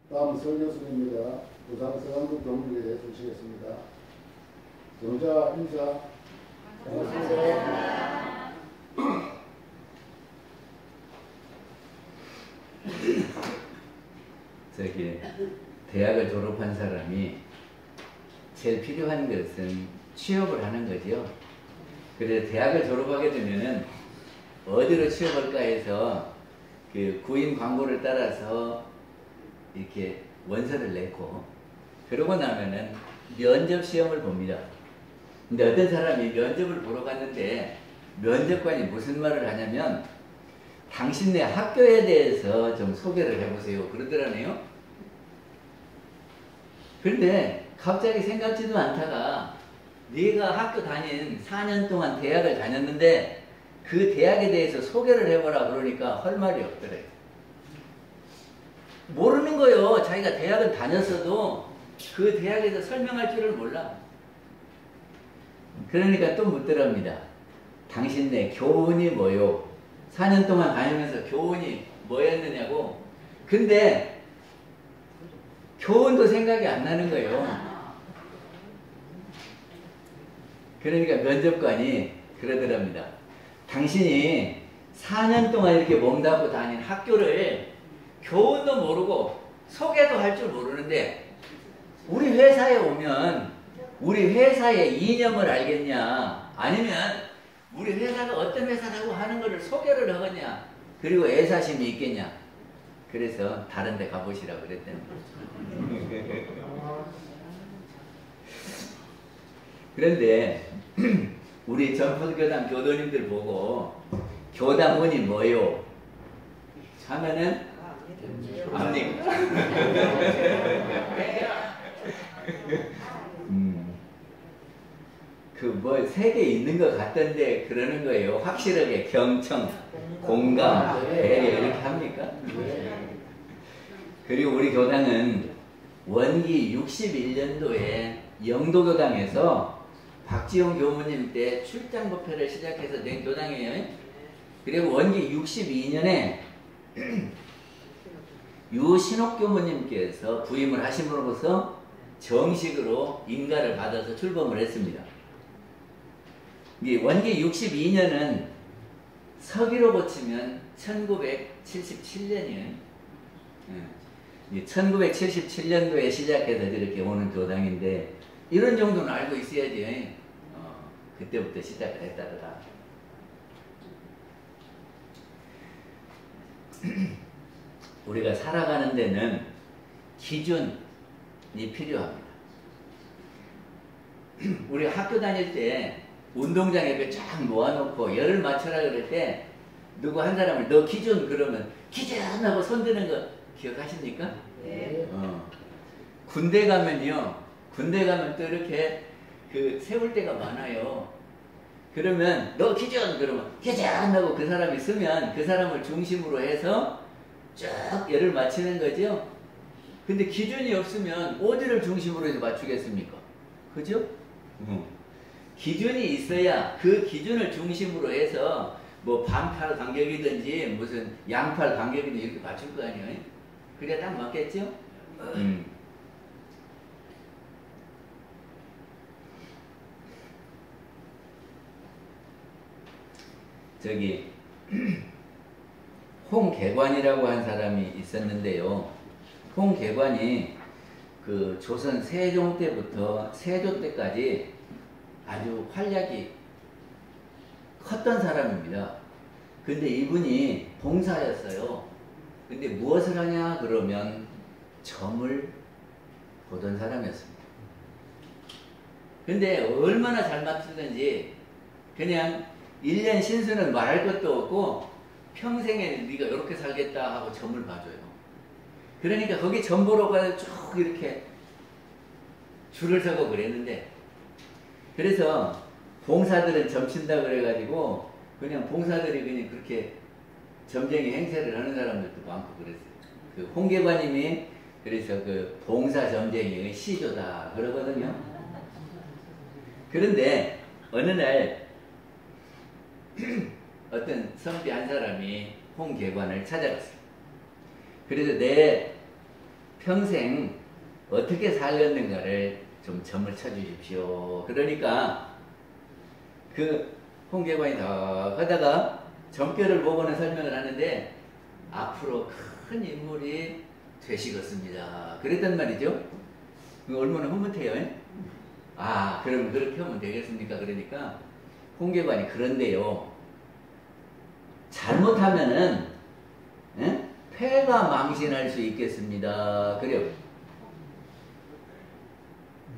다음 설 교수님입니다. 부산 서강동 교문에 대해 주시겠습니다. 영자 인사. 반갑습니다. 대학을 졸업한 사람이 제일 필요한 것은 취업을 하는 거죠. 그래서 대학을 졸업하게 되면은 어디로 취업할까 해서 그 구인 광고를 따라서 이렇게 원서를 내고, 그러고 나면은 면접 시험을 봅니다. 근데 어떤 사람이 면접을 보러 갔는데 면접관이 무슨 말을 하냐면, 당신네 학교에 대해서 좀 소개를 해보세요 그러더라네요. 그런데 갑자기 생각지도 않다가 네가 학교 다닌 4년 동안 대학을 다녔는데 그 대학에 대해서 소개를 해보라 그러니까 할 말이 없더래요. 모르는 거요. 자기가 대학은 다녔어도 그 대학에서 설명할 줄을 몰라. 그러니까 또 묻더랍니다. 당신네 교훈이 뭐요? 4년 동안 다니면서 교훈이 뭐였느냐고. 근데 교훈도 생각이 안 나는 거예요. 그러니까 면접관이 그러더랍니다. 당신이 4년 동안 이렇게 몸담고 다닌 학교를 교훈도 모르고 소개도 할 줄 모르는데 우리 회사에 오면 우리 회사의 이념을 알겠냐, 아니면 우리 회사가 어떤 회사라고 하는 것을 소개를 하겠냐, 그리고 애사심이 있겠냐. 그래서 다른 데 가보시라고 그랬다는 거죠. 그런데 우리 전포교당 교도님들 보고 교당문이 뭐요? 하면은 압니까? 그 뭐 세 개 있는 것 같던데 그러는 거예요. 확실하게 경청, 공감, 배려 이렇게 합니까? 그리고 우리 교당은 원기 61년도에 영도교당에서 박지용 교무님 때 출장법회를 시작해서 낸 교당이에요. 그리고 원기 62년에 유신옥 교무님께서 부임을 하심으로써 정식으로 인가를 받아서 출범을 했습니다. 원기 62년은 서기로 고치면 1977년이에요. 1977년도에 시작해서 이렇게 오는 교당인데 이런 정도는 알고 있어야지. 그때부터 시작을 했다더라. 우리가 살아가는 데는 기준이 필요합니다. 우리 학교 다닐 때 운동장 옆에 쫙 모아놓고 열을 맞춰라 그럴 때 누구 한 사람을 너 기준 그러면 기준 하고 손드는 거 기억하십니까? 네. 군대 가면요, 군대 가면 또 이렇게 그 세울 때가 많아요. 그러면 너 기준 그러면 기준 하고 그 사람이 쓰면 그 사람을 중심으로 해서 쭉 열을 맞추는 거죠. 근데 기준이 없으면 어디를 중심으로 해서 맞추겠습니까? 그죠? 기준이 있어야 그 기준을 중심으로 해서 뭐 반팔 간격이든지 무슨 양팔 간격이든지 이렇게 맞출 거 아니에요? 그래야 딱 맞겠죠? 저기 홍계관이라고 한 사람이 있었는데요. 홍계관이 그 조선 세종 때부터 세조 때까지 아주 활약이 컸던 사람입니다. 근데 이분이 봉사였어요. 근데 무엇을 하냐 그러면 점을 보던 사람이었습니다. 근데 얼마나 잘 맞추는지 그냥 1년 신수는 말할 것도 없고 평생에 네가 이렇게 살겠다 하고 점을 봐줘요. 그러니까 거기 점 보러 가서 쭉 이렇게 줄을 서고 그랬는데, 그래서 봉사들은 점친다 그래가지고 그냥 봉사들이 그냥 그렇게 점쟁이 행세를 하는 사람들도 많고 그랬어요. 그 홍계관님이 그래서 그 봉사 점쟁이의 시조다 그러거든요. 그런데 어느 날 어떤 선비 한 사람이 홍계관을 찾아갔어요. 그래서 내 평생 어떻게 살렸는가를 좀 점을 쳐주십시오. 그러니까 그 홍계관이 더 하다가 점괘를 보고는 설명을 하는데 앞으로 큰 인물이 되시겠습니다. 그랬단 말이죠. 얼마나 흐뭇해요. 아, 그럼 그렇게 하면 되겠습니까? 그러니까 홍계관이 그런데요. 잘못하면은 폐가 망신할 수 있겠습니다. 그래요.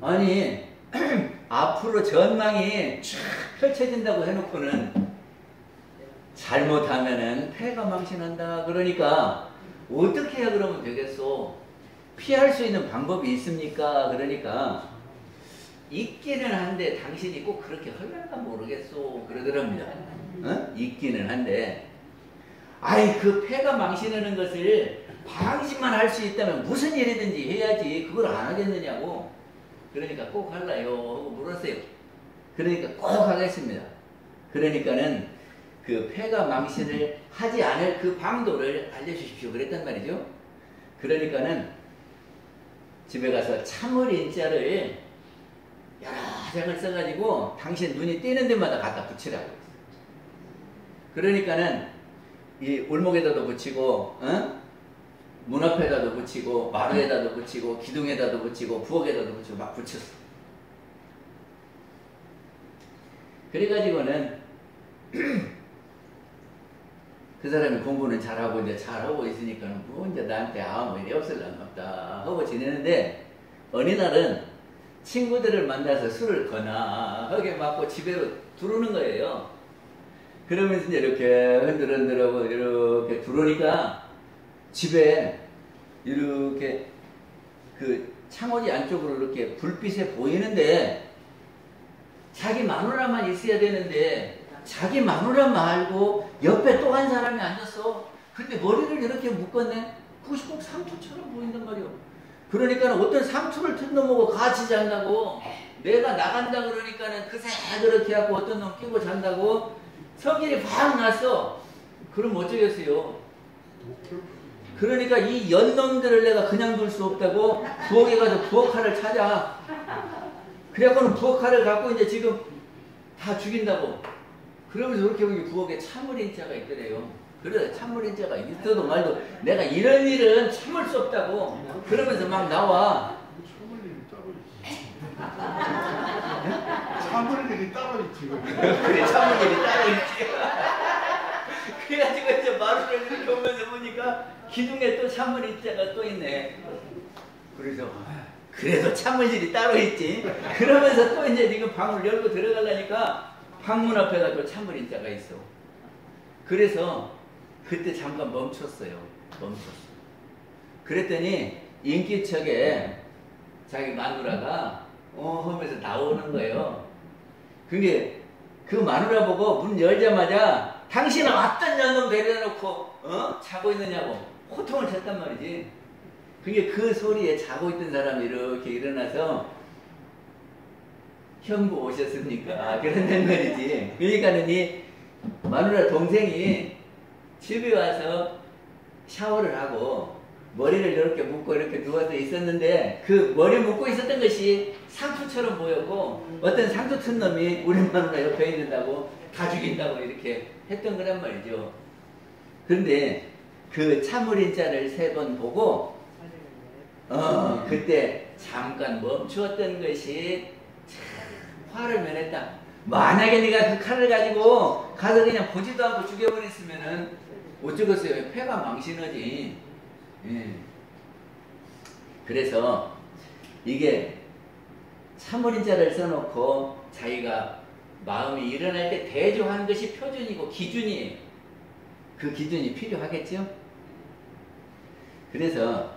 아니 앞으로 전망이 쫙 펼쳐진다고 해놓고는 잘못하면은 폐가 망신한다. 그러니까 어떻게 해야 그러면 되겠소? 피할 수 있는 방법이 있습니까? 그러니까 있기는 한데 당신이 꼭 그렇게 하려나 모르겠소. 그러더랍니다. 있기는 한데 아이 그 폐가 망신하는 것을 방심만 할 수 있다면 무슨 일이든지 해야지 그걸 안 하겠느냐고. 그러니까 꼭 할라요 하고 물었어요. 그러니까 꼭 하겠습니다. 그러니까는 그 폐가 망신을 하지 않을 그 방도를 알려주십시오. 그랬단 말이죠. 그러니까는 집에 가서 참을인자를 여러 장을 써가지고 당신 눈이 띄는 데마다 갖다 붙이라고. 그러니까는 이 올목에다도 붙이고, 문 앞에다도 붙이고, 마루에다도 붙이고, 기둥에다도 붙이고, 부엌에다도 붙이고 막 붙였어. 그래가지고는 그 사람이 공부는 잘하고 이제 잘하고 있으니까는 뭐 이제 나한테 아무 일이 없을란 없다 하고 지내는데 어느 날은 친구들을 만나서 술을 거나하게 맞고 집에로 들어오는 거예요. 그러면서 이제 이렇게 흔들흔들하고 이렇게 들어오니까 집에 이렇게 그 창호지 안쪽으로 이렇게 불빛에 보이는데 자기 마누라만 있어야 되는데 자기 마누라 말고 옆에 또 한 사람이 앉았어. 근데 머리를 이렇게 묶었네. 그것이 꼭 상투처럼 보인단 말이오. 그러니까 어떤 상투를 튼 놈하고 같이 잔다고. 내가 나간다 그러니까는 그새 그렇게 하고 어떤 놈 끼고 잔다고. 성질이 확 났어. 그럼 어쩌겠어요. 그러니까 이 연놈들을 내가 그냥 둘 수 없다고 부엌에 가서 부엌칼을 찾아. 그래갖고는 부엌칼을 갖고 이제 지금 다 죽인다고. 그러면서 그렇게 보니 부엌에 참을인자가 있더래요. 그래 참을인자가 있어도 말도 내가 이런 일은 참을 수 없다고. 그러면서 막 나와. 참을 일이 따로 있지. 그래 참을 일이 따로 있지. 그래가지고 이제 마루를 이렇게 오면서 보니까 기둥에 또 참을인자가 또 있네. 그래서 그래도 참을 일이 따로 있지. 그러면서 또 이제 지금 방을 열고 들어가려니까 방문 앞에가 또 참을인자가 있어. 그래서 그때 잠깐 멈췄어요. 멈췄어. 그랬더니 인기척에 자기 마누라가 하면서 나오는 거예요. 그게 그 마누라 보고 문 열자마자 당신은 어떤 년놈 데려놓고 자고 있느냐고 호통을 쳤단 말이지. 그게 그 소리에 자고 있던 사람이 이렇게 일어나서 형부 오셨습니까? 그런단 말이지. 그러니까는 이 마누라 동생이 집에 와서 샤워를 하고 머리를 이렇게 묶고 이렇게 누워서 있었는데 그 머리 묶고 있었던 것이 상투처럼 보였고 어떤 상투 튼 놈이 우리 마누라 옆에 있는다고 다 죽인다고 이렇게 했던 거란 말이죠. 그런데 그 참을인자를 3번 보고 그때 잠깐 멈추었던 것이 화를 면했다. 만약에 네가 그 칼을 가지고 가서 그냥 보지도 않고 죽여버렸으면은 어쩌겠어요. 폐가 망신하지. 예. 그래서 이게 참을인자를 써놓고 자기가 마음이 일어날 때 대조하는 것이 표준이고 기준이에요. 그 기준이 필요하겠죠? 그래서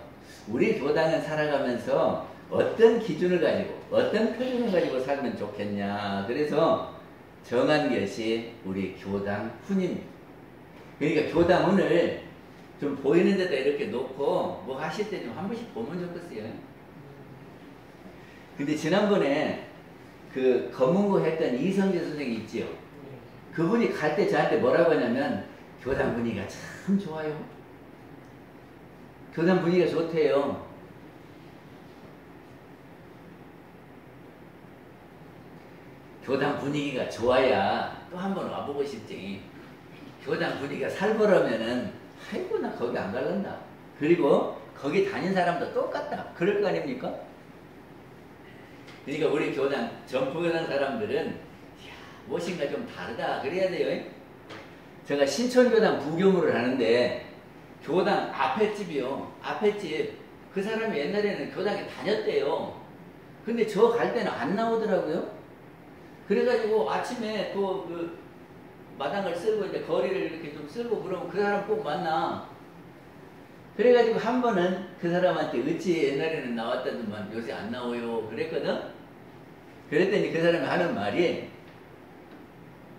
우리 교당은 살아가면서 어떤 기준을 가지고 어떤 표준을 가지고 살면 좋겠냐. 그래서 정한 것이 우리 교당 훈입니다. 그러니까 교당 훈을 좀 보이는 데다 이렇게 놓고 뭐 하실 때 좀 한 번씩 보면 좋겠어요. 근데 지난번에 그 검문고 했던 이성재 선생이 있지요. 그분이 갈 때 저한테 뭐라고 하냐면 교당 분위기가 참 좋아요. 교당 분위기가 좋대요. 교당 분위기가 좋아야 또 한 번 와보고 싶지. 교당 분위기가 살벌하면은 아이고 나 거기 안 갈란다. 그리고 거기 다닌 사람도 똑같다. 그럴 거 아닙니까? 그러니까 우리 교당 전포교당 사람들은 이야, 무엇인가 좀 다르다 그래야 돼요. 제가 신천교당 부교무를 하는데 교당 앞에 집이요. 앞에 집 그 사람이 옛날에는 교당에 다녔대요. 근데 저 갈 때는 안 나오더라고요. 그래가지고 아침에 그 마당을 쓸고 이제 거리를 이렇게 좀 쓸고 그러면 그 사람 꼭 만나. 그래가지고 한 번은 그 사람한테 어찌 옛날에는 나왔다더만 요새 안 나오요 그랬거든. 그랬더니 그 사람이 하는 말이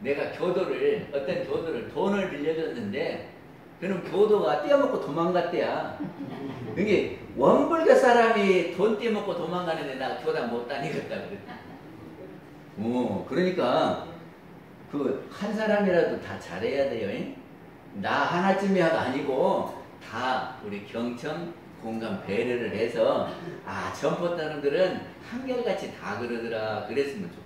내가 교도를 어떤 교도를 돈을 빌려줬는데 그럼 교도가 떼어먹고 도망갔대야. 이게 원불교 사람이 돈 떼어먹고 도망가는데 나 교당 못 다니겠다 그랬다. 그러니까 그 한 사람이라도 다 잘해야 돼요. 나 하나쯤이야가 아니고 다 우리 경청 공감 배려를 해서 아 전포 사람들은 한결같이 다 그러더라 그랬으면 좋겠어.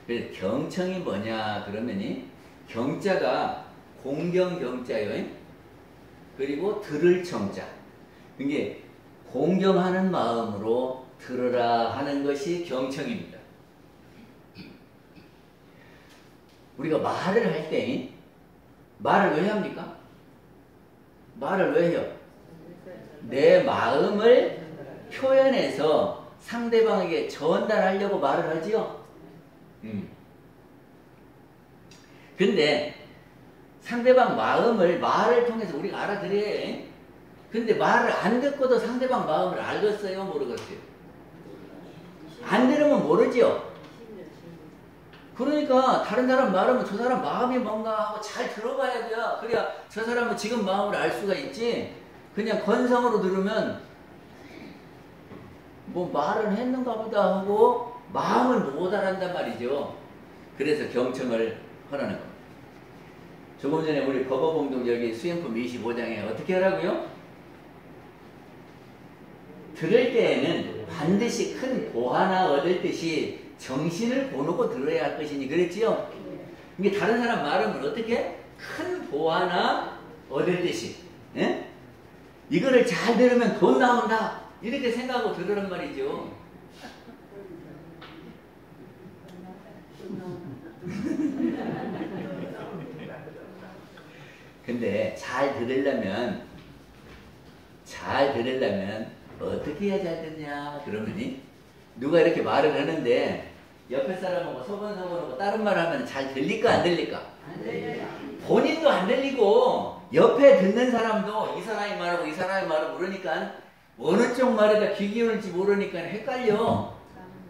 그래서 경청이 뭐냐 그러면이 경자가 공경경자요. 그리고 들을 청자. 이게 공경하는 마음으로 들으라 하는 것이 경청입니다. 우리가 말을 할 때 말을 왜 합니까? 말을 왜 해요? 내 마음을 표현해서 상대방에게 전달하려고 말을 하지요. 근데 상대방 마음을 말을 통해서 우리가 알아들여야 해. 근데 말을 안 듣고도 상대방 마음을 알겠어요? 모르겠어요? 안 들으면 모르죠? 그러니까 다른 사람 말하면 저 사람 마음이 뭔가 하고 잘 들어봐야 돼요. 그래야 저 사람은 지금 마음을 알 수가 있지. 그냥 건성으로 들으면 뭐 말은 했는가 보다 하고 마음을 못 알아낸단 말이죠. 그래서 경청을 하라는 겁니다. 조금 전에 우리 법어봉독 여기 수행품 25장에 어떻게 하라고요? 들을 때에는 반드시 큰 보화나 얻을 듯이 정신을 보놓고 들어야 할 것이니 그랬지요? 이게 다른 사람 말하면 어떻게? 큰 보화나 얻을 듯이. 예? 이거를 잘 들으면 돈 나온다. 이렇게 생각하고 들으란 말이죠. 근데 잘 들으려면 어떻게 해야 잘 듣냐 그러면이 누가 이렇게 말을 하는데 옆에 사람하고 소곤소곤하고 다른 말 하면 잘 들릴까 안 들릴까? 안 들려요. 본인도 안 들리고 옆에 듣는 사람도 이 사람이 말하고 이 사람이 말하고 그러니까 어느 쪽 말에다 귀 기울일지 모르니까 헷갈려.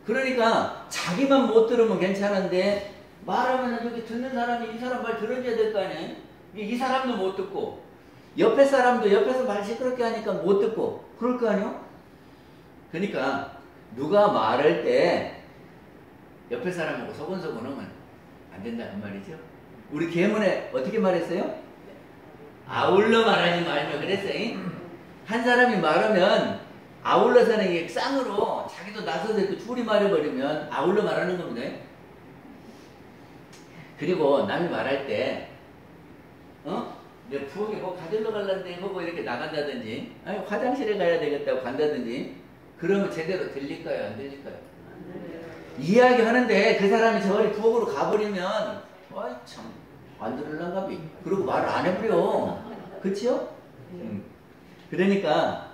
그러니까 자기만 못 들으면 괜찮은데 말하면 여기 듣는 사람이 이 사람 말 들어줘야 될 거 아니에요? 이 사람도 못 듣고 옆에 사람도 옆에서 말 시끄럽게 하니까 못 듣고 그럴 거 아니에요? 그러니까 누가 말할 때 옆에 사람하고 소곤소곤 하면 안 된다는 말이죠. 우리 계문에 어떻게 말했어요? 아울러 말하지 말며 그랬어요. 한 사람이 말하면 아울러서는 이게 쌍으로 자기도 나서서 이렇게 둘이 말해버리면 아울러 말하는 겁니다. 그리고 남이 말할 때 내 부엌에 뭐 가들러 갈란데 하고 이렇게 나간다든지 아니 화장실에 가야 되겠다고 간다든지 그러면 제대로 들릴까요? 안 들릴까요? 이야기 하는데 그 사람이 저리 부엌으로 가버리면 아이 참 안 들을란가 비 그리고 말을 안 해버려. 그치요? 그러니까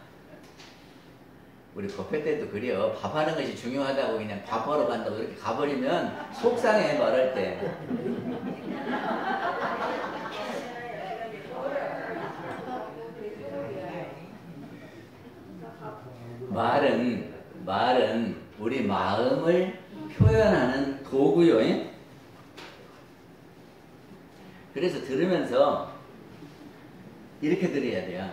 우리 법회 때도 그래요. 밥하는 것이 중요하다고 그냥 밥하러 간다고 이렇게 가버리면 속상해 말할 때. 말은 우리 마음을 표현하는 도구요. 그래서 들으면서 이렇게 들어야 돼요.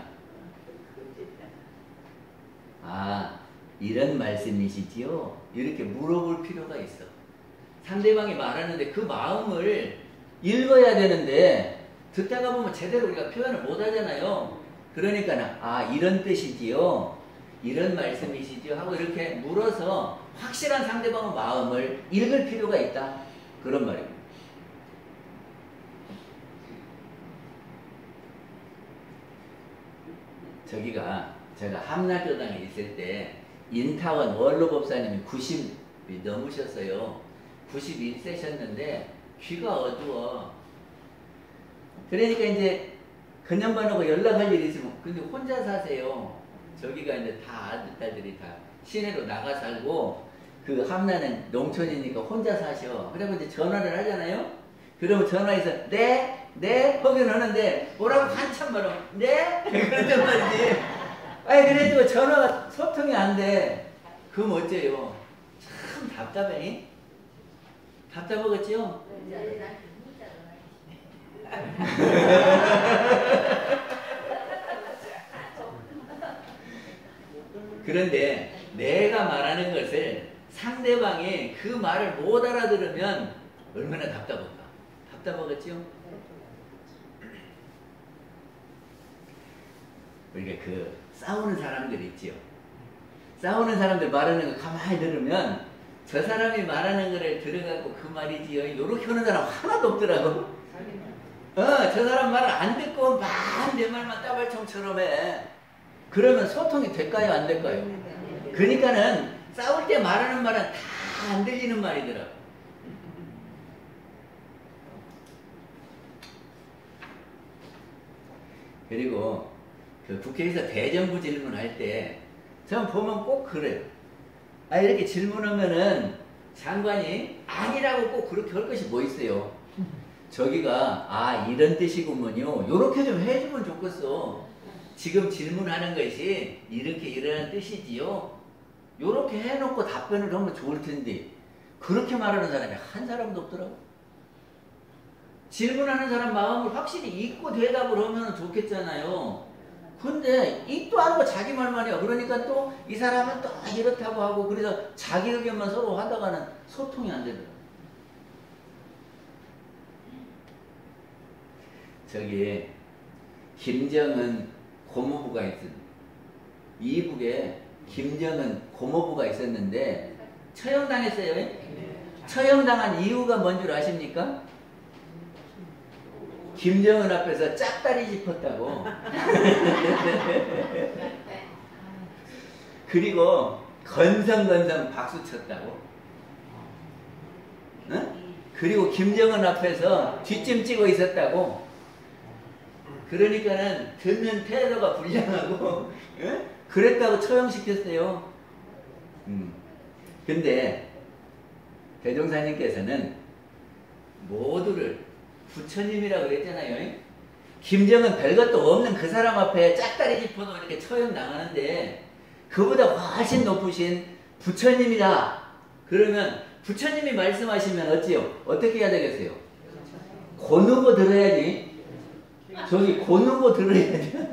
아, 이런 말씀이시지요? 이렇게 물어볼 필요가 있어. 상대방이 말하는데 그 마음을 읽어야 되는데 듣다가 보면 제대로 우리가 표현을 못 하잖아요. 그러니까 아 이런 뜻이지요, 이런 말씀이시지요 하고 이렇게 물어서 확실한 상대방의 마음을 읽을 필요가 있다, 그런 말입니다. 제가 함락교당에 있을 때 인타원 원로법사님이 90이 넘으셨어요. 91세셨는데 귀가 어두워. 그러니까 이제 근년반하고 연락할 일이 있으면, 근데 혼자 사세요. 저기가 이제 다 아들, 딸들이 다 시내로 나가 살고, 그 함라는 농촌이니까 혼자 사셔. 그리고 이제 전화를 하잖아요. 그러면 전화해서 네 확인하는데 뭐라고 한참 말하고 네? 그랬단 말이지. 아니 그래도 전화가 소통이 안 돼. 그럼 어째요? 참 답답해. 답답하겠죠? 그런데 내가 말하는 것을 상대방이 그 말을 못 알아들으면 얼마나 답답할까? 답답하겠죠? 우리가 그 싸우는 사람들 있지요. 싸우는 사람들 말하는 거 가만히 들으면 저 사람이 말하는 거를 들어가고 그 말이지요, 요렇게 하는 사람 하나도 없더라고. 저 사람 말을 안 듣고 막 내 말만 따발총처럼 해. 그러면 소통이 될까요, 안 될까요? 그러니까는 싸울 때 말하는 말은 다 안 들리는 말이더라고. 그리고 그 국회에서 대정부 질문할 때 전 보면 꼭 그래요. 아 이렇게 질문하면은 장관이 아니라고 꼭 그렇게 할 것이 뭐 있어요. 저기가 아 이런 뜻이구먼요, 요렇게 좀 해주면 좋겠어. 지금 질문하는 것이 이렇게 이러한 뜻이지요, 요렇게 해놓고 답변을 하면 좋을 텐데 그렇게 말하는 사람이 한 사람도 없더라고. 질문하는 사람 마음을 확실히 읽고 대답을 하면 좋겠잖아요. 근데 입도 안 하고 자기 말만 해요. 그러니까 또 이 사람은 또 이렇다고 하고, 그래서 자기 의견만 서로 하다가는 소통이 안 되더라고요. 저기 김정은 고모부가 있습니다. 이북에 김정은 고모부가 있었는데 처형당했어요. 처형당한 이유가 뭔 줄 아십니까? 김정은 앞에서 짝다리 짚었다고. 그리고 건성건성 박수 쳤다고. 응? 그리고 김정은 앞에서 뒷짐 찌고 있었다고. 그러니까는 듣는 태도가 불량하고, 응? 그랬다고 처형시켰어요. 근데 대종사님께서는 모두를 부처님이라고 그랬잖아요. 김정은 별것도 없는 그 사람 앞에 짝다리 짚어도 이렇게 처형당하는데 그보다 훨씬 높으신 부처님이다. 그러면 부처님이 말씀하시면 어찌요? 어떻게 해야 되겠어요? 고누고 들어야지. 저기 고누고 들어야지.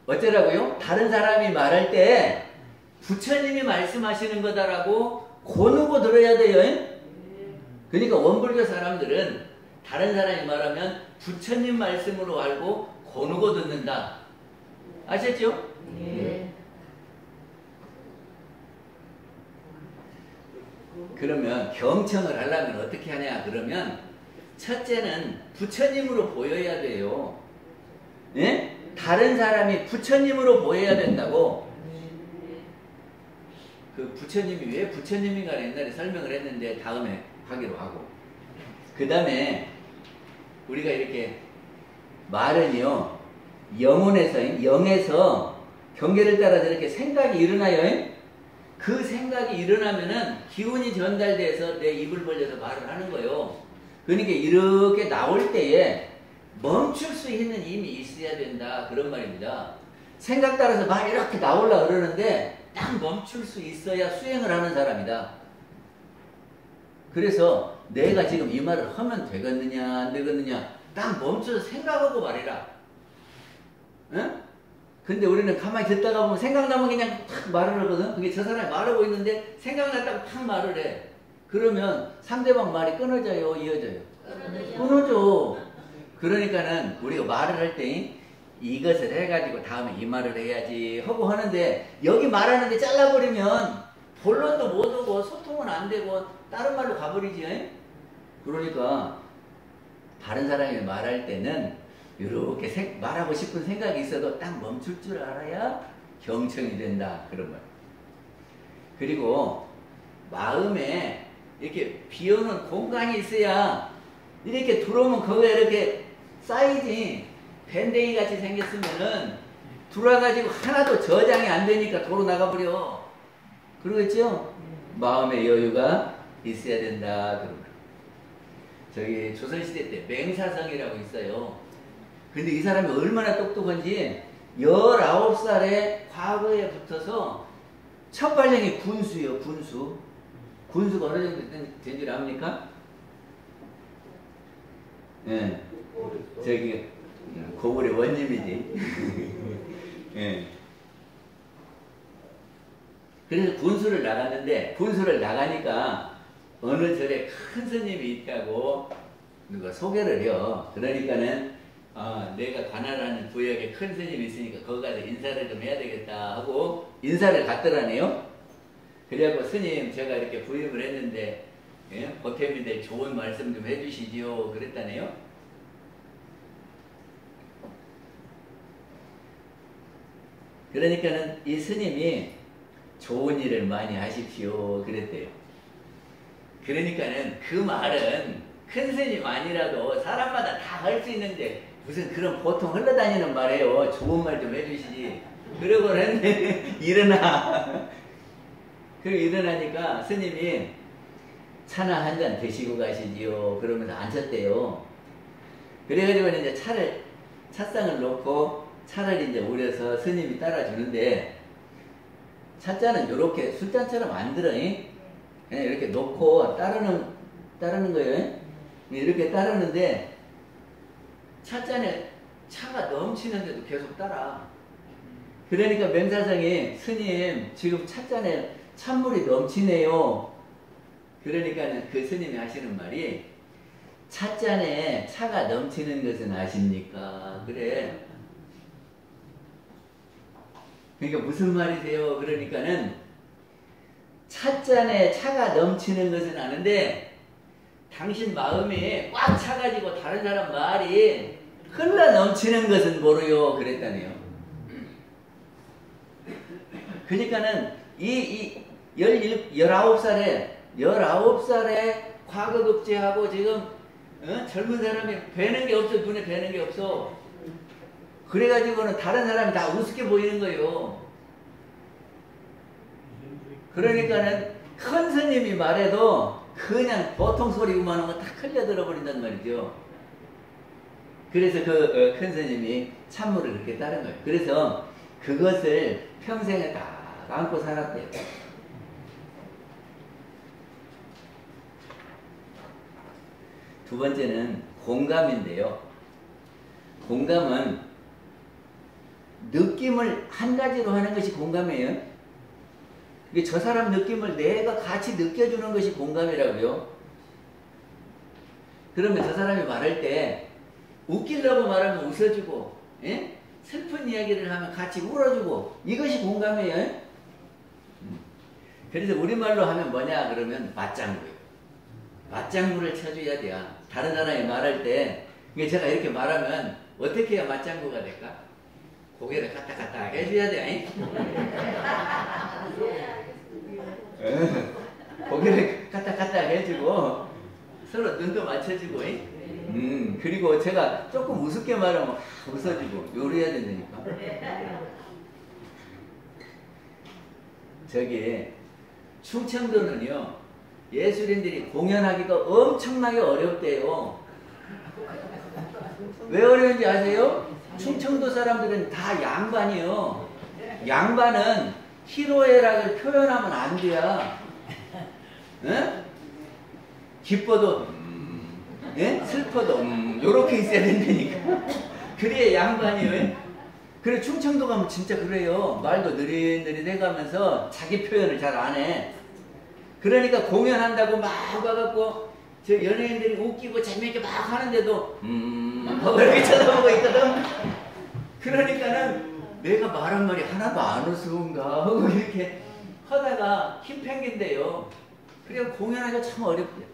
어쩌라고요? 다른 사람이 말할 때 부처님이 말씀하시는 거다라고 고누고 들어야 돼요. 그러니까 원불교 사람들은 다른 사람이 말하면 부처님 말씀으로 알고 고누고 듣는다. 아셨죠? 네. 그러면 경청을 하려면 어떻게 하냐? 그러면 첫째는 부처님으로 보여야 돼요. 예? 다른 사람이 부처님으로 보여야 된다고. 그 부처님이 왜 부처님인가 옛날에 설명을 했는데 다음에 하기로 하고. 그 다음에 우리가 이렇게 말은요, 영에서 경계를 따라서 이렇게 생각이 일어나요. 그 생각이 일어나면은 기운이 전달돼서 내 입을 벌려서 말을 하는 거예요. 그러니까 이렇게 나올 때에 멈출 수 있는 힘이 있어야 된다, 그런 말입니다. 생각 따라서 말 이렇게 나오려고 그러는데 딱 멈출 수 있어야 수행을 하는 사람이다. 그래서 내가 지금 이 말을 하면 되겠느냐 안 되겠느냐 딱 멈춰서 생각하고 말해라. 응? 근데 우리는 가만히 듣다가 보면 생각나면 그냥 탁 말을 하거든. 그게 저 사람이 말하고 있는데 생각났다고 탁 말을 해. 그러면 상대방 말이 끊어져요, 이어져요? 끊어져. 그러니까는 우리가 말을 할 때 이것을 해가지고 다음에 이 말을 해야지 하고 하는데 여기 말하는데 잘라버리면 본론도 못 오고 소통은 안 되고 다른 말로 가버리지. 그러니까 다른 사람이 말할 때는 이렇게 말하고 싶은 생각이 있어도 딱 멈출 줄 알아야 경청이 된다. 그런 말. 그리고 마음에 이렇게 비우는 공간이 있어야 이렇게 들어오면 거기에 이렇게 쌓이지. 밴댕이 같이 생겼으면은 들어와가지고 하나도 저장이 안 되니까 도로 나가버려. 그러겠죠? 마음의 여유가 있어야 된다. 그런 거. 저기 조선시대 때 맹사성이라고 있어요. 근데 이 사람이 얼마나 똑똑한지 19살에 과거에 붙어서 첫 발령이 군수예요. 군수. 군수가 어느 정도 된 줄 압니까? 예. 네. 저기 고구려 원님이지. 예. 그래서 군수를 나갔는데 군수를 나가니까 어느 절에 큰 스님이 있다고 누가 소개를 해요. 그러니까는 내가 관할하는 구역에 큰 스님이 있으니까 거기 가서 인사를 좀 해야 되겠다 하고 인사를 갔더라네요. 그래갖고 스님 제가 이렇게 부임을 했는데 예? 보탬인데 좋은 말씀 좀 해주시지요 그랬다네요. 그러니까는 이 스님이 좋은 일을 많이 하십시오 그랬대요. 그러니까는 그 말은 큰 스님 아니라도 사람마다 다 할 수 있는데 무슨 그런 보통 흘러다니는 말이에요. 좋은 말 좀 해주시지. 그러고 했는데 일어나. 그리고 일어나니까 스님이 차나 한 잔 드시고 가시지요. 그러면서 앉혔대요. 그래가지고 이제 찻상을 놓고 차를 이제 우려서 스님이 따라주는데 찻잔은 이렇게 술잔처럼 안 들어. 그냥 이렇게 놓고 따르는 거예요. 이렇게 따르는데 찻잔에 차가 넘치는데도 계속 따라. 그러니까 맹사성이 스님 지금 찻잔에 찬물이 넘치네요. 그러니까 그 스님이 하시는 말이 찻잔에 차가 넘치는 것은 아십니까? 그래. 그러니까 무슨 말이세요? 그러니까는 찻잔에 차가 넘치는 것은 아는데 당신 마음이 꽉 차가지고 다른 사람 말이 흘러 넘치는 것은 모르요. 그랬다네요. 그러니까는 이 19살에 과거급제하고 지금 젊은 사람이 뵈는 게 없어. 눈에 뵈는 게 없어. 그래가지고는 다른 사람이 다 우습게 보이는 거예요. 그러니까는 큰 스님이 말해도 그냥 보통 소리만 하면 다 흘려 들어버린단 말이죠. 그래서 그 큰 스님이 찬물을 그렇게 따른 거예요. 그래서 그것을 평생에 다 안고 살았대요. 두 번째는 공감인데요. 공감은 느낌을 한 가지로 하는 것이 공감이에요. 저 사람 느낌을 내가 같이 느껴주는 것이 공감이라고요. 그러면 저 사람이 말할 때 웃기려고 말하면 웃어주고, 예? 슬픈 이야기를 하면 같이 울어주고, 이것이 공감이에요. 그래서 우리말로 하면 뭐냐 그러면 맞장구예요. 맞장구를 쳐줘야 돼요. 다른 사람이 말할 때 제가 이렇게 말하면 어떻게 해야 맞장구가 될까? 고개를 갔다 갔다 해줘야 돼. 고개를 갔다 갔다 해주고 서로 눈도 맞춰주고. 그리고 제가 조금 우습게 말하면 웃어주고 요래야 된다니까. 저기 충청도는요 예술인들이 공연하기가 엄청나게 어렵대요. 왜 어려운지 아세요? 충청도 사람들은 다 양반이요. 양반은 희로애락을 표현하면 안 돼요. 응? 기뻐도 예? 슬퍼도 요렇게 있어야 된다니까. 그래야 양반이에요. 그래 충청도 가면 진짜 그래요. 말도 느릿느릿 해가면서 자기 표현을 잘 안 해. 그러니까 공연한다고 막 와갖고 저 연예인들이 웃기고 재미있게 막 하는데도 하고 이렇게 쳐다보고 있거든. 그러니까는 내가 말한 말이 하나도 안 우스운가 하고 이렇게 하다가 힘 팽긴대요. 그리고 공연하기가 참 어렵대요.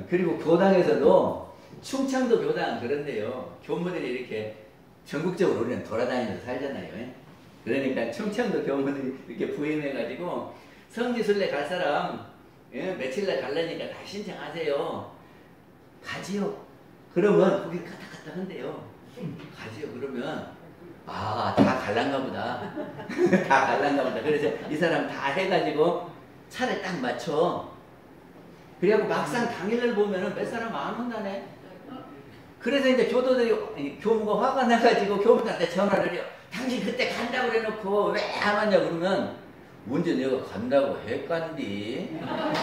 그리고 교당에서도 충청도 교당 그런데요. 교무들이 이렇게 전국적으로 우리는 돌아다니면서 살잖아요. 그러니까 충청도 교무들이 이렇게 부임해가지고 성지순례 갈 사람 며칠날 가려니까 다 신청하세요. 가지요. 그러면 거기 갔다 한대요. 가지요. 그러면 다 갈란가 보다. 다 갈란가 보다. 그래서 이 사람 다 해가지고 차를 딱 맞춰. 그래갖고 막상 당일날 보면은 몇 사람 안 온다네. 그래서 이제 교도들이, 교무가 화가 나가지고 교무한테 전화를 해요. 당신 그때 간다고 그래놓고 왜 안 왔냐 그러면 언제 내가 간다고 했간디?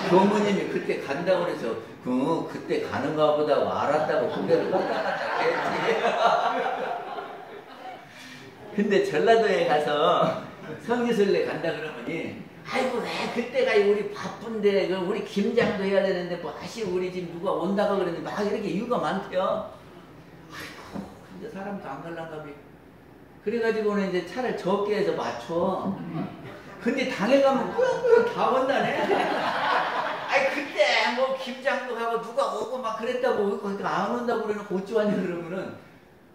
교무님이 그때 간다고 그래서 그때 가는가 보다고 알았다고 고개를 깜짝깜짝 했지. 근데 전라도에 가서 성지순례 간다 그러더니 아이고 왜 그때가 우리 바쁜데 우리 김장도 해야 되는데 뭐 다시 우리 집 누가 온다고 그러는데 막 이렇게 이유가 많대요. 아이고 근데 사람도 안 갈란가 봐. 그래가지고는 이제 차를 적게 해서 맞춰. 근데 당일 가면 꾸역꾸역 다 온다네. 아이 그때 뭐 김장도 하고 누가 오고 막 그랬다고 그러니까 안 온다고 그러는 어찌 왔냐 그러면은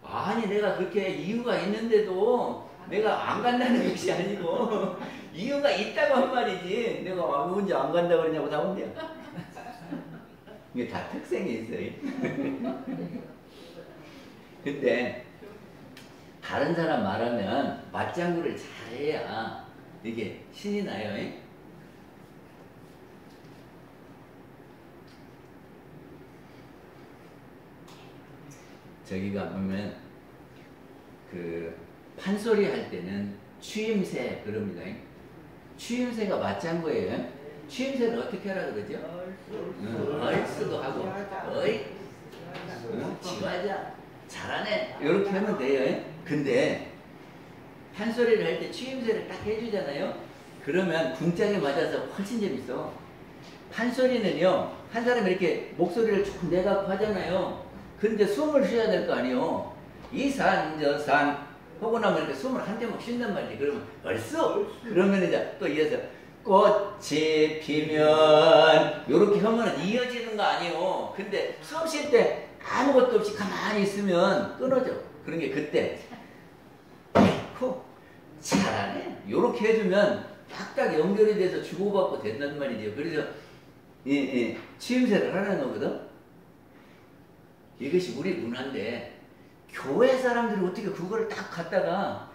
아니 내가 그렇게 이유가 있는데도 내가 안 간다는 것이 아니고 이유가 있다고 한 말이지 내가 언제 안 간다고 그러냐고 다 온대요. 이게 다 특성이 있어요. 근데 다른 사람 말하면 맞장구를 잘해야 이게 신이 나요. 저기가 보면 그 판소리 할 때는 추임새 그럽니다. 추임새가 맞장구예요. 추임새를 어떻게 하라 그러죠? 얼쑤도 하고 어이 지화자 잘하네 이렇게 하면 돼요. 근데 판소리를 할 때 추임새를 딱 해주잖아요. 그러면 궁짝에 맞아서 훨씬 재밌어. 판소리는요 한 사람이 이렇게 목소리를 쭉 내갖고 하잖아요. 근데 숨을 쉬어야 될 거 아니에요. 이 산 저 산 하고 나면 이렇게 숨을 한 대목 쉰단 말이지. 그러면 얼쑤 그러면 이제 또 이어서 꽃이 피면 요렇게 하면 이어지는 거 아니에요. 근데 숨 쉴 때 아무것도 없이 가만히 있으면 끊어져. 그런 게 그때 후 잘하네 요렇게 해주면 딱딱 연결이 돼서 주고받고 된단 말이죠. 그래서 취임새를 하는 거거든. 이것이 우리 문화인데 교회 사람들이 어떻게 그거를 딱 갖다가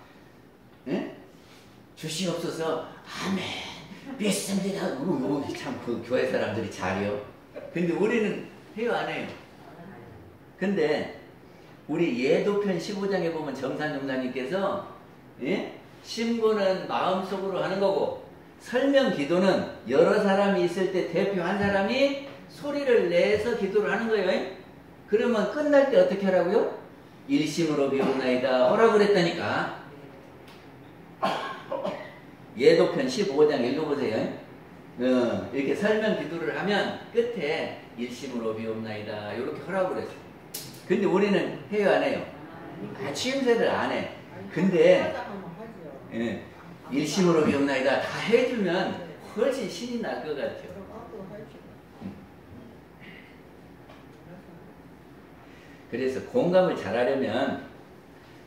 주시옵소서 아멘 믿습니다. 참 그 교회 사람들이 잘해요. 근데 우리는 해요 안 해요? 근데 우리 예도편 15장에 보면 정산정사님께서 신부는 마음속으로 하는 거고 설명 기도는 여러 사람이 있을 때 대표 한 사람이 소리를 내서 기도를 하는 거예요. 그러면 끝날 때 어떻게 하라고요? 일심으로 비우나이다 하라고 그랬다니까. 예도편 15장 읽어보세요. 이렇게 설명 기도를 하면 끝에 일심으로 비옵나이다 이렇게 하라고 그랬어. 근데 우리는 해요 안 해요? 취임새를 안 해. 근데 일심으로 비옵나이다 다 해주면 훨씬 신이 날 것 같아요. 그래서 공감을 잘하려면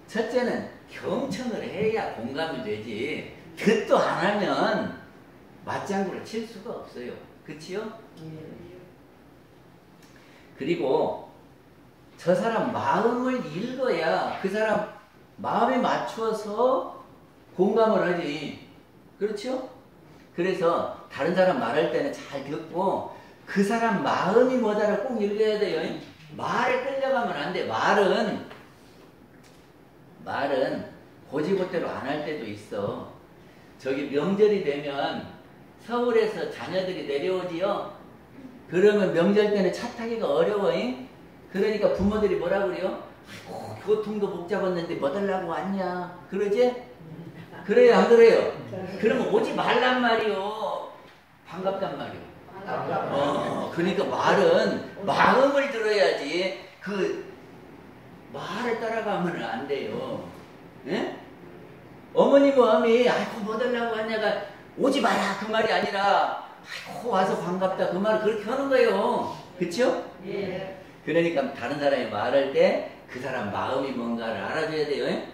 첫째는 경청을 해야 공감이 되지 듣도 안 하면 맞장구를 칠 수가 없어요. 그치요? 그리고 저 사람 마음을 읽어야 그 사람 마음에 맞춰서 공감을 하지. 그렇죠? 그래서 다른 사람 말할 때는 잘 듣고 그 사람 마음이 뭐다를 꼭 읽어야 돼요. 말에 끌려가면 안 돼. 말은 고지고대로 안 할 때도 있어. 저기 명절이 되면 서울에서 자녀들이 내려오지요. 그러면 명절 때는 차 타기가 어려워. 그러니까 부모들이 뭐라 그래요? 아이고 교통도 못 잡았는데 뭐 달라고 왔냐 그러지? 그래요 안 그래요? 그러면 오지 말란 말이요. 반갑단 말이요. 그러니까 말은 마음을 들어야지 그 말을 따라가면 안 돼요. 예? 어머니 마음이 아이고 뭐 달라고 하냐가 오지 마라 그 말이 아니라 아이고 와서 반갑다 그 말을 그렇게 하는 거예요. 그쵸? 예. 그러니까 다른 사람이 말할 때 그 사람 마음이 뭔가를 알아줘야 돼요. 예?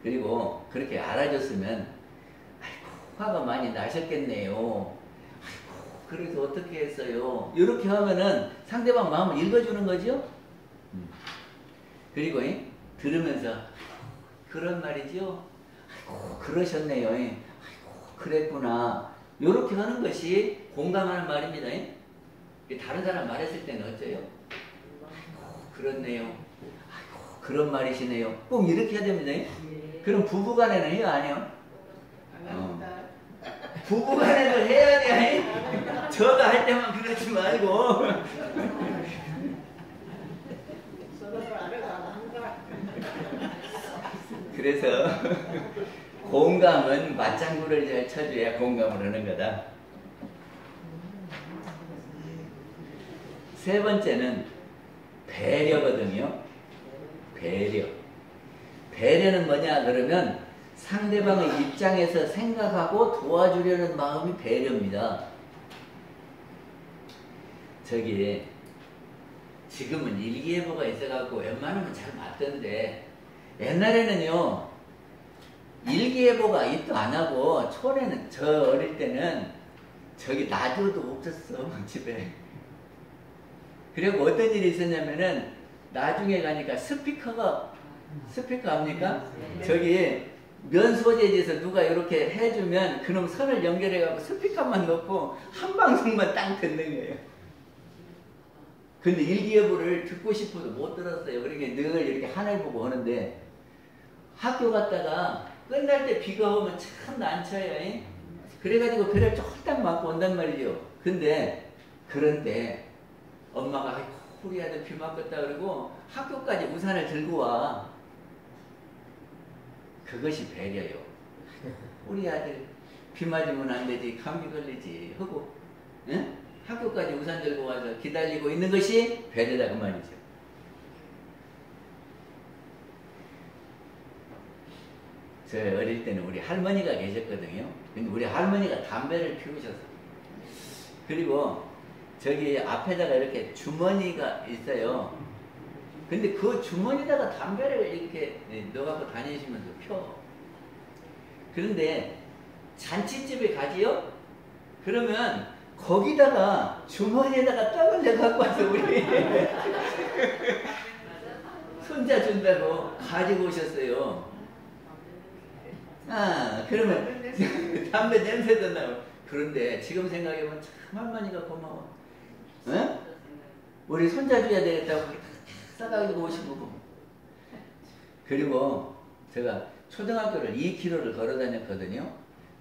그리고 그렇게 알아줬으면 아이고 화가 많이 나셨겠네요. 아이고 그래서 어떻게 했어요? 이렇게 하면은 상대방 마음을 읽어주는 거죠. 그리고 들으면서 그런 말이죠. 아이고 그러셨네요. 아이고 그랬구나. 이렇게 하는 것이 공감하는 말입니다. 다른 사람 말했을 때는 어째요? 아이고 그렇네요. 아이고 그런 말이시네요. 꼭 이렇게 해야 됩니다. 그럼 부부간에는 해요? 아니요? 부부간에도 해야 돼. 저가 할 때만 그러지 말고. 그래서 공감은 맞장구를 잘 쳐줘야 공감을 하는 거다. 세 번째는 배려거든요. 배려. 배려는 뭐냐 그러면 상대방의 입장에서 생각하고 도와주려는 마음이 배려입니다. 저기 지금은 일기예보가 있어갖고 웬만하면 잘 맞던데 옛날에는요 일기예보가 있도 안하고 초래는 저 어릴 때는 저기 라디오도 없었어 집에. 그리고 어떤 일이 있었냐면은 나중에 가니까 스피커 압니까? 저기 면 소재지에서 누가 이렇게 해주면 그놈 선을 연결해갖고 스피커만 넣고 한 방송만 딱 듣는 거예요. 근데 일기예보를 듣고 싶어도 못 들었어요. 그러니까 늘 이렇게 하늘 보고 오는데 학교 갔다가 끝날 때 비가 오면 참 난처해요. 그래가지고 배를 쫄딱 맞고 온단 말이죠. 근데 그런데 엄마가 아이고 우리 아들 비 맞겠다 그러고 학교까지 우산을 들고 와. 그것이 배려요. 우리 아들 비 맞으면 안 되지 감기 걸리지 하고 응? 학교까지 우산 들고 와서 기다리고 있는 것이 배려다 그 말이죠. 저 어릴 때는 우리 할머니가 계셨거든요. 근데 우리 할머니가 담배를 피우셨어요. 그리고 저기 앞에다가 이렇게 주머니가 있어요. 근데 그 주머니에다가 담배를 이렇게 넣어갖고 다니시면서 펴. 그런데 잔치집에 가지요? 그러면 거기다가 주머니에다가 떡을 내갖고 와서 우리 손자 준다고 가지고 오셨어요. 그러면 담배 냄새도 나고. 그런데 지금 생각해보면 참 할머니가 고마워. 응? 우리 손자 줘야 되겠다고 싸가지고 오시고. 그리고 제가 초등학교를 2km를 걸어 다녔거든요.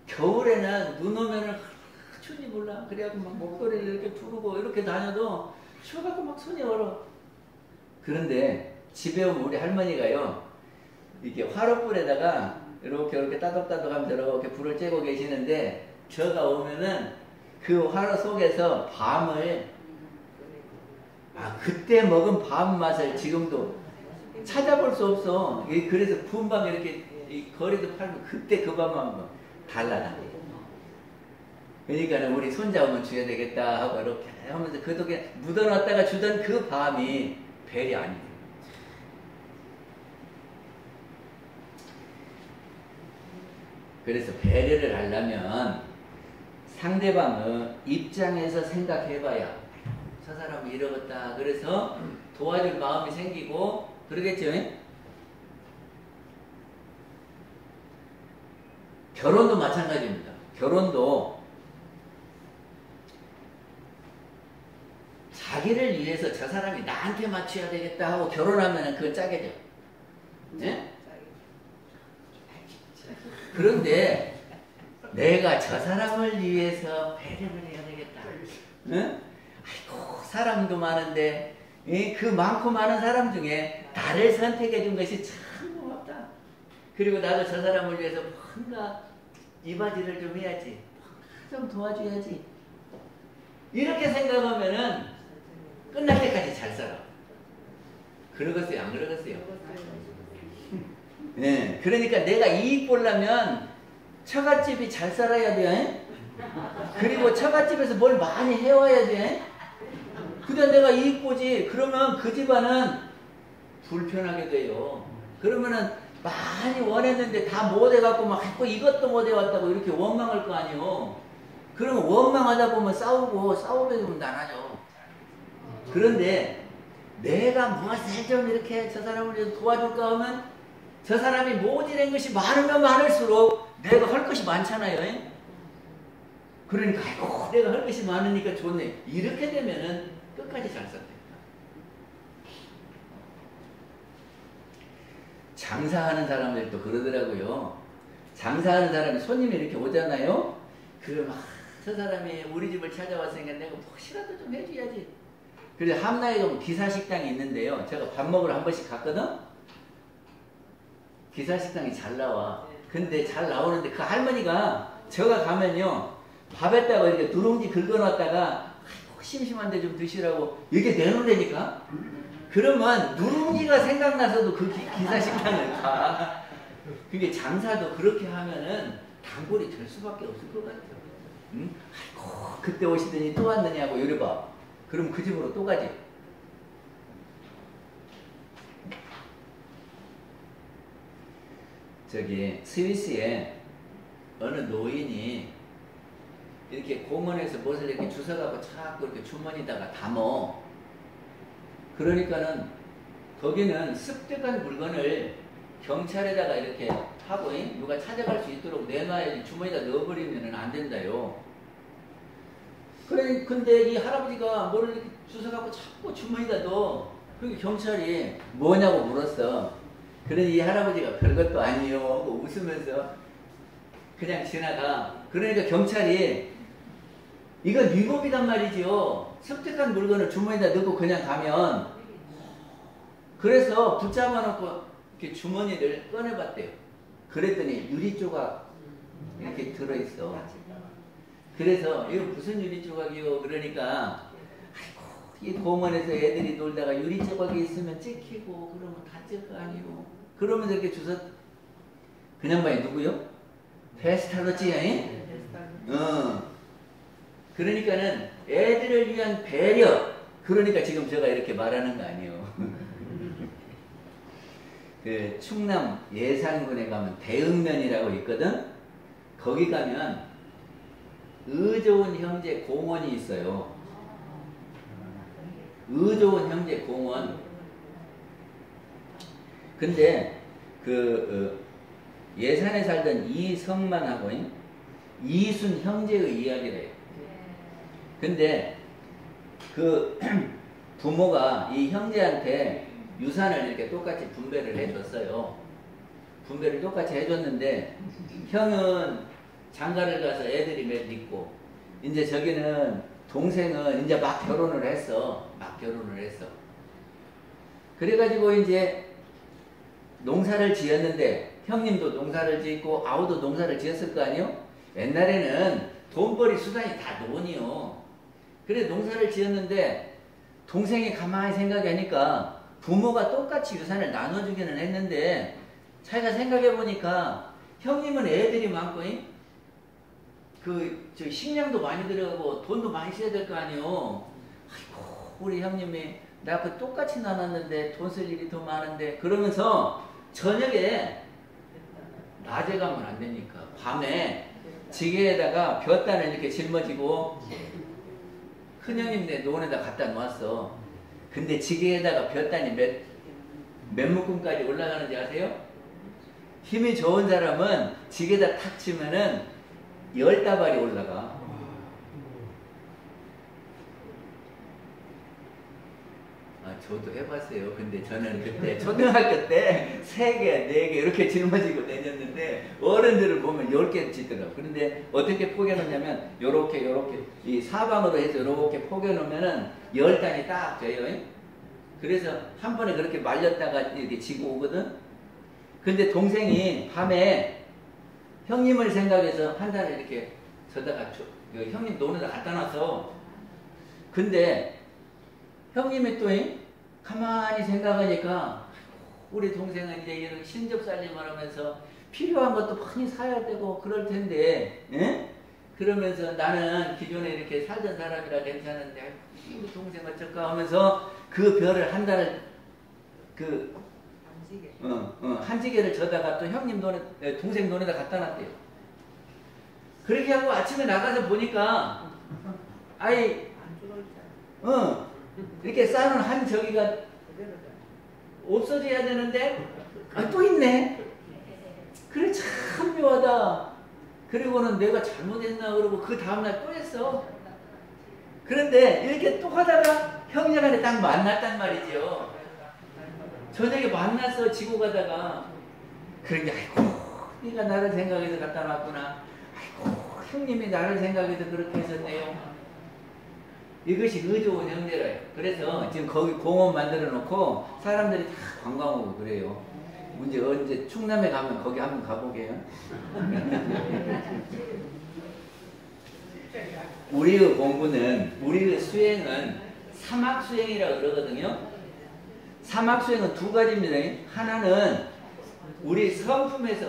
겨울에는 눈 오면은 추운지 몰라. 그래갖고 막 목도리를 이렇게 두르고 이렇게 다녀도 추워갖고 막 손이 얼어. 그런데 집에 오면 우리 할머니가요, 이렇게 화롯불에다가 이렇게 따독따독 하면서 이렇게 불을 쬐고 계시는데, 저가 오면은 그 화롯 속에서 밤을, 그때 먹은 밤 맛을 지금도 찾아볼 수 없어. 그래서 구운 밤에 이렇게 거리도 팔고 그때 그 밤만 달라요. 그러니까 우리 손자 오면 줘야 되겠다 하고 이렇게 하면서 그 독에 묻어놨다가 주던 그 밤이 배려 아니에요. 그래서 배려를 하려면 상대방의 입장에서 생각해봐야 저 사람이 이러겠다. 그래서 도와줄 마음이 생기고 그러겠죠. 결혼도 마찬가지입니다. 결혼도 자기를 위해서 저 사람이 나한테 맞춰야 되겠다 하고 결혼하면 그건 짜게죠. 네? 그런데 내가 저 사람을 위해서 배려를 해야 되겠다. 응? 아이고 사람도 많은데 그 많고 많은 사람 중에 나를 선택해 준 것이 참 고맙다. 그리고 나도 저 사람을 위해서 뭔가 이바지를 좀 해야지. 좀 도와줘야지. 이렇게 생각하면은 끝날 때까지 잘 살아. 그러겠어요? 안 그러겠어요? 네, 그러니까 내가 이익 보려면 처갓집이 잘 살아야 돼. 그리고 처갓집에서 뭘 많이 해와야 돼. 그래 내가 이익 보지. 그러면 그 집안은 불편하게 돼요. 그러면은 많이 원했는데 다 못 해갖고 막 이것도 못 해왔다고 이렇게 원망할 거 아니에요. 그러면 원망하다 보면 싸우게 되면 나나죠. 그런데 내가 무엇을 좀 이렇게 저 사람을 좀 도와줄까 하면 저 사람이 모질한 것이 많으면 많을수록 내가 할 것이 많잖아요. 그러니까 아이고 내가 할 것이 많으니까 좋네. 이렇게 되면은 끝까지 잘 산다. 장사하는 사람들도 그러더라고요. 장사하는 사람이 손님이 이렇게 오잖아요. 그럼 저 사람이 우리 집을 찾아왔으니까 내가 혹시라도 좀 해줘야지. 그래서 함나에 가면 기사식당이 있는데요. 제가 밥 먹으러 한 번씩 갔거든. 기사식당이 잘 나와. 근데 잘 나오는데 그 할머니가 제가 가면요. 밥에다가 이렇게 누룽지 긁어놨다가 심심한데 좀 드시라고 이렇게 내놓으라니까. 그러면 누룽지가 생각나서도 그 기사식당을 가. 그게 장사도 그렇게 하면은 단골이 될 수밖에 없을 것 같아요. 응? 아이고 그때 오시더니 또 왔느냐고 이래봐. 그럼 그 집으로 또 가지. 저기 스위스에 어느 노인이 이렇게 공원에서 무엇을 이렇게 주워갖고 자꾸 이렇게 주머니다가 담어. 그러니까는 거기는 습득한 물건을 경찰에다가 이렇게 하고 누가 찾아갈 수 있도록 내놔야지 주머니에다 넣어버리면 안 된다요. 그래, 근데 이 할아버지가 뭐를 이렇게 주워갖고 자꾸 주머니에다 넣어. 그러니까 경찰이 뭐냐고 물었어. 그러니 이 할아버지가 별것도 아니에요 하고 웃으면서 그냥 지나가. 그러니까 경찰이 이건 위법이란 말이지요. 습득한 물건을 주머니에다 넣고 그냥 가면. 그래서 붙잡아 놓고 이렇게 주머니를 꺼내봤대요. 그랬더니 유리 조각 이렇게 들어있어. 그래서 이거 무슨 유리 조각이요? 그러니까 아이고 이 공원에서 애들이 놀다가 유리 조각이 있으면 찍히고 그러면 다칠 거 아니요. 그러면서 이렇게 주워. 그냥 봐요. 누구요? 페스탈로찌야. 그러니까는 애들을 위한 배려. 그러니까 지금 제가 이렇게 말하는 거 아니에요. 그 충남 예산군에 가면 대흥면이라고 있거든. 거기 가면 의좋은 형제 공원이 있어요. 의좋은 형제 공원. 근데 그 예산에 살던 이성만하고 이순 형제의 이야기래요. 근데 그 부모가 이 형제한테 유산을 이렇게 똑같이 분배를 해줬어요. 분배를 똑같이 해줬는데 형은 장가를 가서 애들이 몇 있고 이제 저기는 동생은 이제 막 결혼을 했어. 그래가지고 이제 농사를 지었는데 형님도 농사를 짓고 아우도 농사를 지었을 거 아니요? 옛날에는 돈벌이 수단이 다 논이요. 그래 농사를 지었는데 동생이 가만히 생각하니까 부모가 똑같이 유산을 나눠주기는 했는데 자기가 생각해보니까 형님은 애들이 많고 저 식량도 많이 들어가고 돈도 많이 써야 될 거 아니요. 아이고 우리 형님이 나 그 똑같이 나눴는데 돈 쓸 일이 더 많은데 그러면서 저녁에 낮에 가면 안 되니까 밤에 지게에다가 볕단을 이렇게 짊어지고 큰형님 내 논에다 갖다 놓았어. 근데 지게에다가 볕단이 몇 묶음까지 올라가는지 아세요? 힘이 좋은 사람은 지게에다 탁 치면은 10다발이 올라가. 저도 해봤어요. 근데 저는 그때 초등학교 때 3개, 4개 이렇게 짊어지고 다녔는데 어른들을 보면 10개 치더라고요. 그런데 어떻게 포개놓냐면 요렇게 이 사방으로 해서 요렇게 포개놓으면은 10단이 딱 돼요. 그래서 한 번에 그렇게 말렸다가 이렇게 지고 오거든. 근데 동생이 밤에 형님을 생각해서 한 달에 이렇게 저다가 형님 노는데 갖다 놨어. 근데 형님이 또 가만히 생각하니까 우리 동생은 이제 이런 신접살림을 하면서 필요한 것도 많이 사야 되고 그럴 텐데, 예? 그러면서 나는 기존에 이렇게 살던 사람이라 괜찮은데 우리 동생 어쩔까 하면서 그 별을 한 달을 한지개를 저다가 또 형님 돈에, 동생 돈에다 갖다 놨대요. 그렇게 하고 아침에 나가서 보니까 아이 이렇게 쌓아놓은 한 저기가 없어져야 되는데 또 있네. 그래 참 묘하다. 그리고는 내가 잘못했나 그러고 그 다음날 또 했어. 그런데 이렇게 또 하다가 형제간에 딱 만났단 말이죠. 저녁에 만났어 지고 가다가. 그러니까 아이고 네가 나를 생각해서 갖다 놨구나. 아이고 형님이 나를 생각해서 그렇게 하셨네요. 이것이 의좋은 형제래요. 그래서 지금 거기 공원 만들어 놓고 사람들이 다 관광 오고 그래요. 문제 언제 충남에 가면 거기 한번 가보게요. 우리의 공부는, 우리의 수행은 사막수행이라고 그러거든요. 사막수행은 두 가지입니다. 하나는 우리 성품에서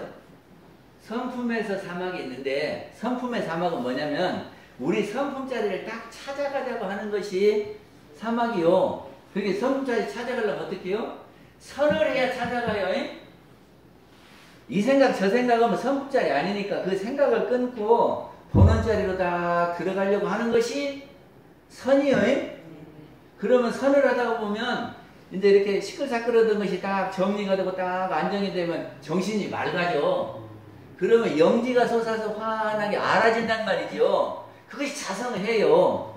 사막이 있는데, 성품의 사막은 뭐냐면 우리 성품자리를 딱 찾아가자고 하는 것이 사막이요. 그게 성품자리 찾아가려면 어떻게 해요? 선을 해야 찾아가요. 이 생각 저 생각하면 성품자리 아니니까 그 생각을 끊고 본원자리로 딱 들어가려고 하는 것이 선이요. 그러면 선을 하다 보면 이제 이렇게 시끌사끌하던 것이 딱 정리가 되고 딱 안정이 되면 정신이 맑아져. 그러면 영지가 솟아서 환하게 알아진단 말이죠. 그것이 자성해요.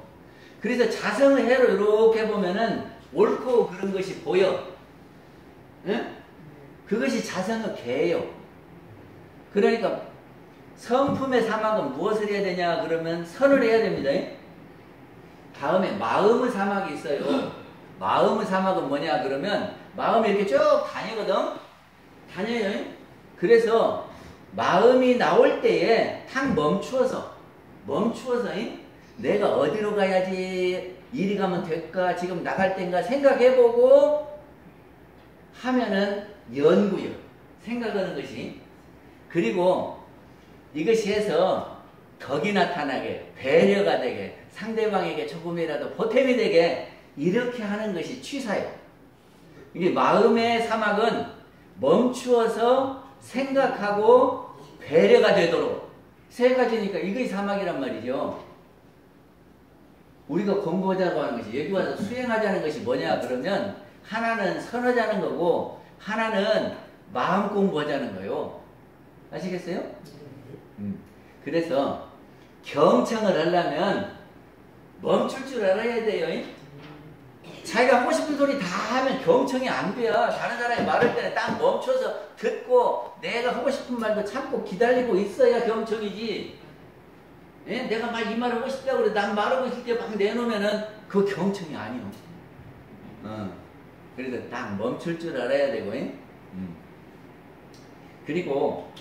그래서 자성해로 이렇게 보면은 옳고 그런 것이 보여. 응? 그것이 자성의 개예요. 그러니까 성품의 사막은 무엇을 해야 되냐 그러면 선을 해야 됩니다. 다음에 마음의 사막이 있어요. 마음의 사막은 뭐냐 그러면 마음이 이렇게 쭉 다니거든. 다녀요. 그래서 마음이 나올 때에 탁 멈추어서 내가 어디로 가야지 이리 가면 될까 지금 나갈 땐가 생각해보고 하면은 연구요. 생각하는 것이. 그리고 이것이 해서 덕이 나타나게 배려가 되게 상대방에게 조금이라도 보탬이 되게 이렇게 하는 것이 취사요. 이게 마음의 사막은 멈추어서 생각하고 배려가 되도록 세 가지니까 이것이 사막이란 말이죠. 우리가 공부하자고 하는 것이 여기 와서 수행하자는 것이 뭐냐 그러면 하나는 선하자는 거고 하나는 마음 공부하자는 거요. 아시겠어요? 그래서 경청을 하려면 멈출 줄 알아야 돼요. 자기가 하고 싶은 소리 다 하면 경청이 안 돼요. 다른 사람이 말할 때는 딱 멈춰서 듣고 내가 하고 싶은 말도 참고 기다리고 있어야 경청이지. 예? 내가 이 말 하고 싶다고 그래. 난 말하고 있을 때 막 내놓으면은 그 경청이 아니요. 그래서 딱 멈출 줄 알아야 되고. 그리고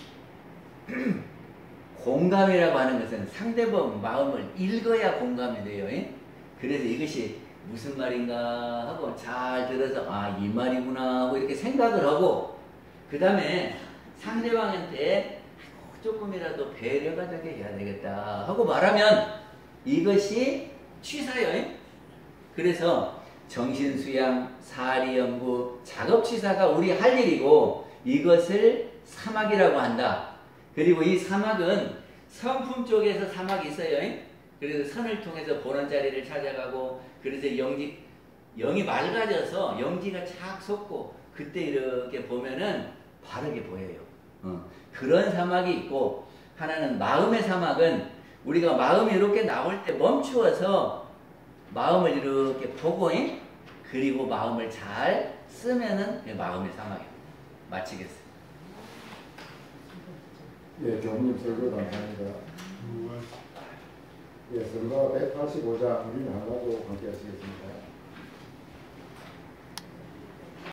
공감이라고 하는 것은 상대방 마음을 읽어야 공감이 돼요. 그래서 이것이 무슨 말인가 하고 잘 들어서 이 말이구나 하고 이렇게 생각을 하고 그 다음에 상대방한테 조금이라도 배려가 되게 해야 되겠다 하고 말하면 이것이 취사요. 그래서 정신수양, 사리연구, 작업취사가 우리 할 일이고 이것을 사막이라고 한다. 그리고 이 사막은 성품 쪽에서 사막이 있어요. 그래서 선을 통해서 보는 자리를 찾아가고 그래서 영이 맑아져서 영지가 착 솟고 그때 이렇게 보면은 바르게 보여요. 그런 사막이 있고 하나는 마음의 사막은 우리가 마음이 이렇게 나올 때 멈추어서 마음을 이렇게 보고 그리고 마음을 잘 쓰면은 마음의 사막이에요. 마치겠습니다. 예, 교수님 설교 감사합니다. 예, 선거 185장 우리는 하나도 함께 하시겠습니다.